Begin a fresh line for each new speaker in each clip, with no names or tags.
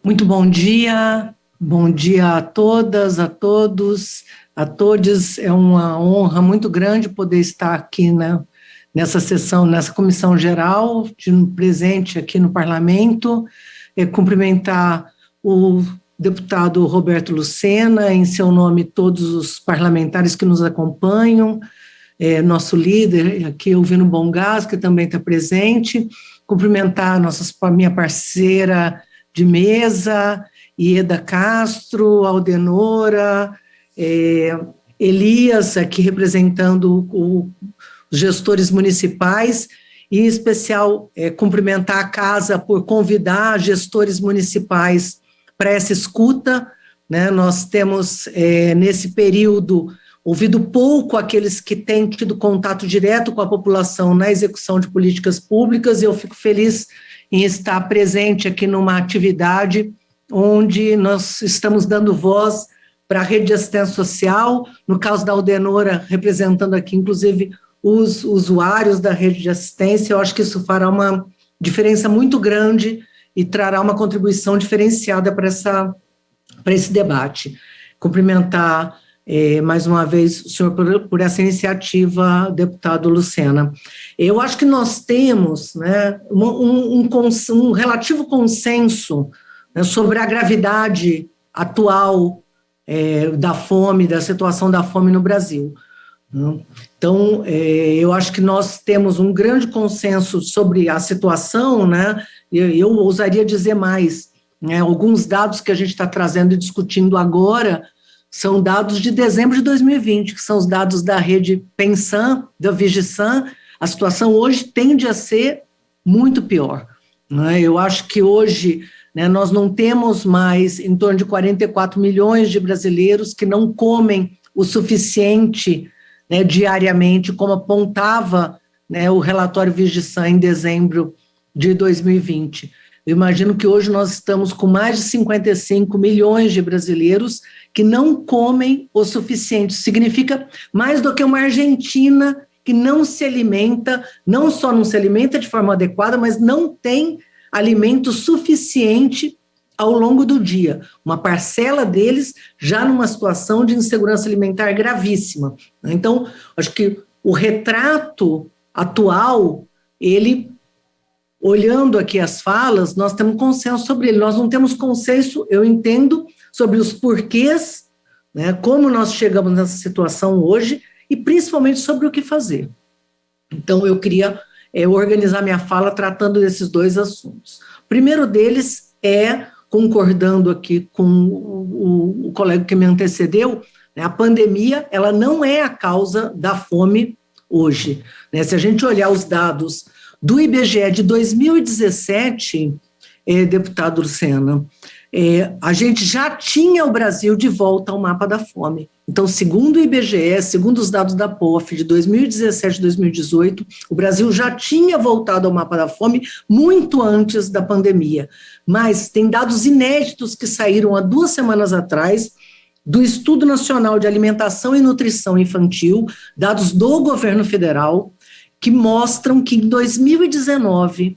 Muito bom dia a todas, a todos, a todes. É uma honra muito grande poder estar aqui nessa sessão, nessa comissão geral, presente aqui no Parlamento, cumprimentar o deputado Roberto Lucena, em seu nome todos os parlamentares que nos acompanham, nosso líder aqui, Elvino Bongás, que também está presente, cumprimentar minha parceira de mesa, Ieda Castro, Aldenora, Elias, aqui representando os gestores municipais, e em especial cumprimentar a casa por convidar gestores municipais para essa escuta, né? Nós temos, nesse período, ouvido pouco aqueles que têm tido contato direto com a população na execução de políticas públicas, e eu fico feliz em estar presente aqui numa atividade onde nós estamos dando voz para a rede de assistência social, no caso da Aldenora, representando aqui, inclusive, os usuários da rede de assistência. Eu acho que isso fará uma diferença muito grande e trará uma contribuição diferenciada para esse debate. Cumprimentar mais uma vez o senhor por essa iniciativa, deputado Lucena. Eu acho que nós temos, né, um relativo consenso, né, sobre a gravidade atual da fome, da situação da fome no Brasil. Então, eu acho que nós temos um grande consenso sobre a situação, né? Eu ousaria dizer mais, né? Alguns dados que a gente está trazendo e discutindo agora são dados de dezembro de 2020, que são os dados da rede Pensan, da Vigisan. A situação hoje tende a ser muito pior, né? Eu acho que hoje, né, nós não temos mais em torno de 44 milhões de brasileiros que não comem o suficiente, né, diariamente, como apontava, né, o relatório Vigisan em dezembro de 2020. Eu imagino que hoje nós estamos com mais de 55 milhões de brasileiros que não comem o suficiente. Isso significa mais do que uma Argentina que não se alimenta, não só não se alimenta de forma adequada, mas não tem alimento suficiente ao longo do dia. Uma parcela deles já numa situação de insegurança alimentar gravíssima. Então, acho que o retrato atual, ele, olhando aqui as falas, nós temos consenso sobre ele. Nós não temos consenso, eu entendo, sobre os porquês, né, como nós chegamos nessa situação hoje, e principalmente sobre o que fazer. Então, eu queria organizar minha fala tratando desses dois assuntos. O primeiro deles concordando aqui com o colega que me antecedeu, né, a pandemia, ela não é a causa da fome hoje, né? Se a gente olhar os dados do IBGE de 2017, deputado Lucena, a gente já tinha o Brasil de volta ao mapa da fome. Então, segundo o IBGE, segundo os dados da POF de 2017 e 2018, o Brasil já tinha voltado ao mapa da fome muito antes da pandemia. Mas tem dados inéditos que saíram há 2 semanas atrás, do Estudo Nacional de Alimentação e Nutrição Infantil, dados do governo federal, que mostram que em 2019,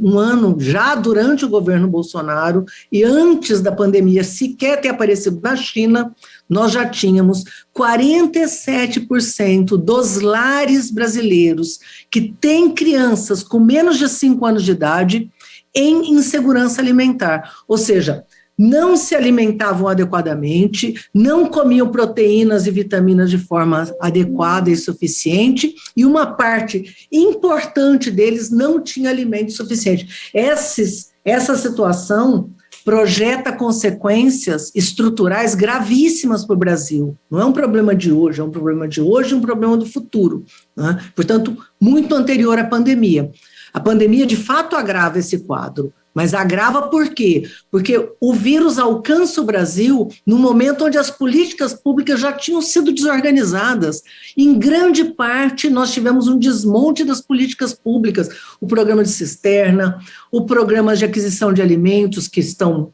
um ano já durante o governo Bolsonaro e antes da pandemia sequer ter aparecido na China, nós já tínhamos 47% dos lares brasileiros que têm crianças com menos de 5 anos de idade em insegurança alimentar, ou seja, não se alimentavam adequadamente, não comiam proteínas e vitaminas de forma adequada e suficiente, e uma parte importante deles não tinha alimento suficiente. Essa situação projeta consequências estruturais gravíssimas para o Brasil. Não é um problema de hoje, é um problema de hoje e um problema do futuro, né? Portanto, muito anterior à pandemia. A pandemia, de fato, agrava esse quadro. Mas agrava por quê? Porque o vírus alcança o Brasil no momento onde as políticas públicas já tinham sido desorganizadas. Em grande parte, nós tivemos um desmonte das políticas públicas. O programa de cisterna, o programa de aquisição de alimentos, que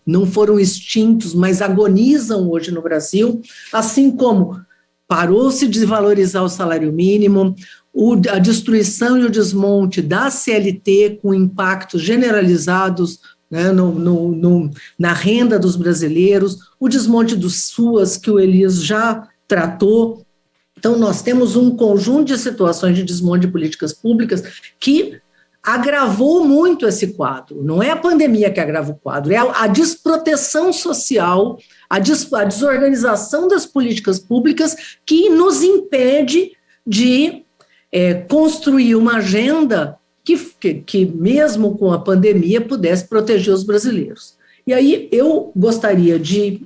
não foram extintos, mas agonizam hoje no Brasil, assim como parou-se de valorizar o salário mínimo, a destruição e o desmonte da CLT com impactos generalizados né, na renda dos brasileiros, o desmonte dos SUAS, que o Elias já tratou. Então, nós temos um conjunto de situações de desmonte de políticas públicas que agravou muito esse quadro. Não é a pandemia que agrava o quadro, é a desproteção social, a desorganização das políticas públicas que nos impede de construir uma agenda que mesmo com a pandemia, pudesse proteger os brasileiros. E aí eu gostaria de,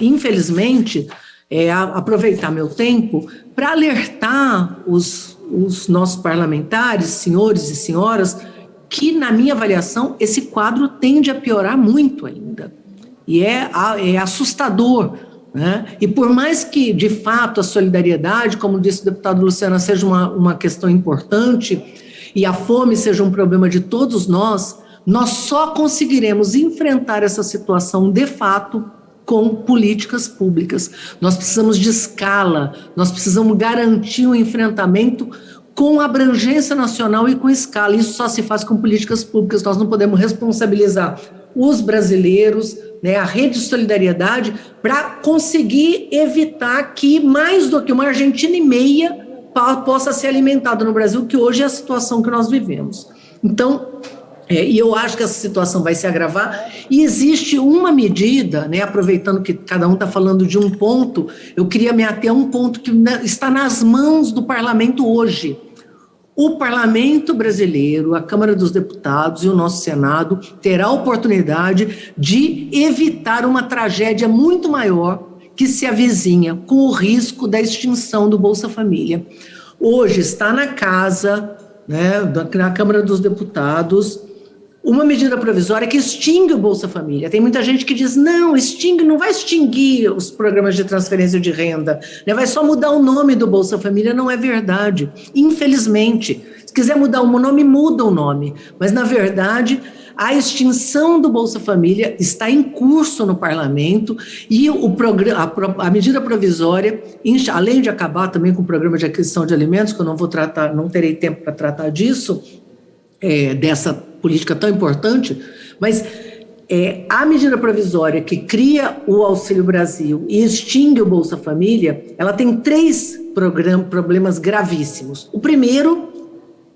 infelizmente, aproveitar meu tempo para alertar os nossos parlamentares, senhores e senhoras, que, na minha avaliação, esse quadro tende a piorar muito ainda. E é assustador, né? E por mais que, de fato, a solidariedade, como disse o deputado Luciano, seja uma questão importante, e a fome seja um problema de todos nós só conseguiremos enfrentar essa situação, de fato, com políticas públicas. Nós precisamos de escala, nós precisamos garantir um enfrentamento com abrangência nacional e com escala. Isso só se faz com políticas públicas. Nós não podemos responsabilizar os brasileiros, né, a rede de solidariedade, para conseguir evitar que mais do que uma Argentina e meia possa ser alimentada no Brasil, que hoje é a situação que nós vivemos. Então, e eu acho que essa situação vai se agravar, e existe uma medida, né, aproveitando que cada um está falando de um ponto, eu queria me ater a um ponto que está nas mãos do parlamento hoje. O parlamento brasileiro, a Câmara dos Deputados e o nosso Senado terá a oportunidade de evitar uma tragédia muito maior que se avizinha, com o risco da extinção do Bolsa Família. Hoje está na casa, né, na Câmara dos Deputados, uma medida provisória que extingue o Bolsa Família. Tem muita gente que diz, não vai extinguir os programas de transferência de renda, né, vai só mudar o nome do Bolsa Família. Não é verdade, infelizmente. Se quiser mudar o nome, muda o nome, mas na verdade a extinção do Bolsa Família está em curso no parlamento e a medida provisória, além de acabar também com o programa de aquisição de alimentos, que eu não terei tempo para tratar disso, dessa política tão importante, mas a medida provisória que cria o Auxílio Brasil e extingue o Bolsa Família, ela tem 3 problemas gravíssimos. O primeiro,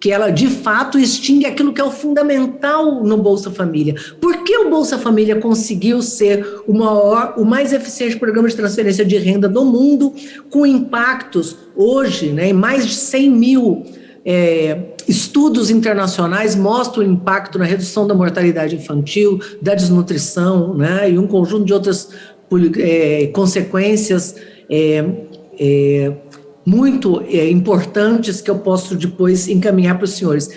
que ela, de fato, extingue aquilo que é o fundamental no Bolsa Família. Por que o Bolsa Família conseguiu ser o mais eficiente programa de transferência de renda do mundo, com impactos hoje, né, em mais de 100 mil estudos internacionais mostram o impacto na redução da mortalidade infantil, da desnutrição, né, e um conjunto de outras consequências muito importantes que eu posso depois encaminhar para os senhores.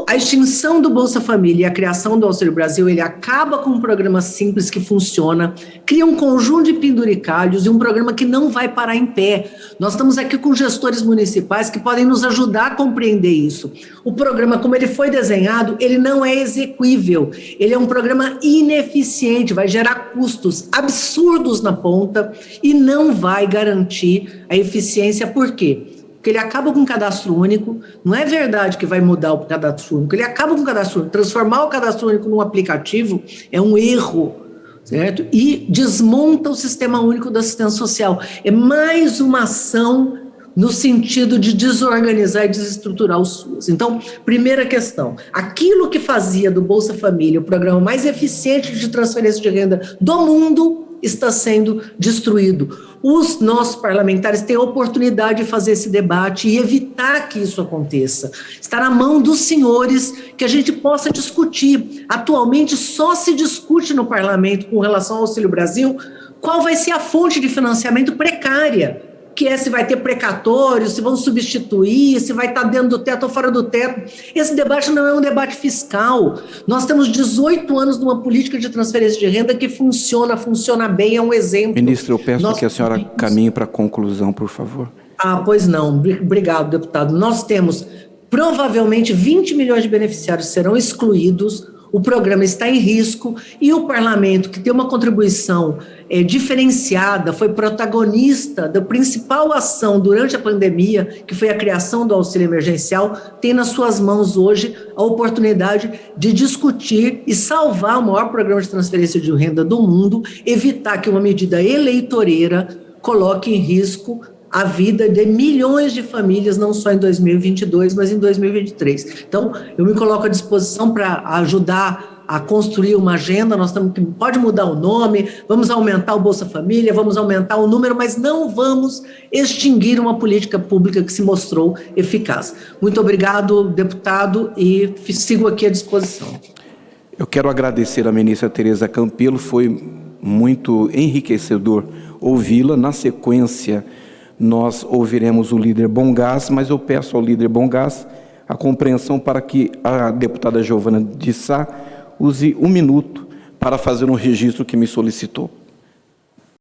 A extinção do Bolsa Família e a criação do Auxílio Brasil, ele acaba com um programa simples que funciona, cria um conjunto de penduricalhos e um programa que não vai parar em pé. Nós estamos aqui com gestores municipais que podem nos ajudar a compreender isso. O programa, como ele foi desenhado, ele não é exequível, ele é um programa ineficiente, vai gerar custos absurdos na ponta e não vai garantir a eficiência. Por quê? Porque ele acaba com o cadastro único. Não é verdade que vai mudar o cadastro único, ele acaba com o cadastro único. Transformar o cadastro único num aplicativo é um erro, certo? E desmonta o Sistema Único da Assistência Social. É mais uma ação no sentido de desorganizar e desestruturar o SUS. Então, primeira questão, aquilo que fazia do Bolsa Família o programa mais eficiente de transferência de renda do mundo está sendo destruído. Os nossos parlamentares têm a oportunidade de fazer esse debate e evitar que isso aconteça. Está na mão dos senhores que a gente possa discutir. Atualmente, só se discute no parlamento, com relação ao Auxílio Brasil, qual vai ser a fonte de financiamento precária, que é se vai ter precatório, se vão substituir, se vai estar dentro do teto ou fora do teto. Esse debate não é um debate fiscal. Nós temos 18 anos numa política de transferência de renda que funciona bem, é um exemplo.
Ministro, eu peço que a senhora caminhe para a conclusão, por favor.
Pois não. Obrigado, deputado. Nós temos, provavelmente, 20 milhões de beneficiários serão excluídos. o programa está em risco e o parlamento, que tem uma contribuição diferenciada, foi protagonista da principal ação durante a pandemia, que foi a criação do auxílio emergencial, tem nas suas mãos hoje a oportunidade de discutir e salvar o maior programa de transferência de renda do mundo, evitar que uma medida eleitoreira coloque em risco a vida de milhões de famílias, não só em 2022, mas em 2023. Então, eu me coloco à disposição para ajudar a construir uma agenda. Nós estamos, pode mudar o nome, vamos aumentar o Bolsa Família, vamos aumentar o número, mas não vamos extinguir uma política pública que se mostrou eficaz. Muito obrigado, deputado, e sigo aqui à disposição.
Eu quero agradecer à ministra Tereza Campelo, foi muito enriquecedor ouvi-la. Na sequência, nós ouviremos o líder Bongás, mas eu peço ao líder Bongás a compreensão para que a deputada Giovana de Sá use 1 minuto para fazer um registro que me solicitou.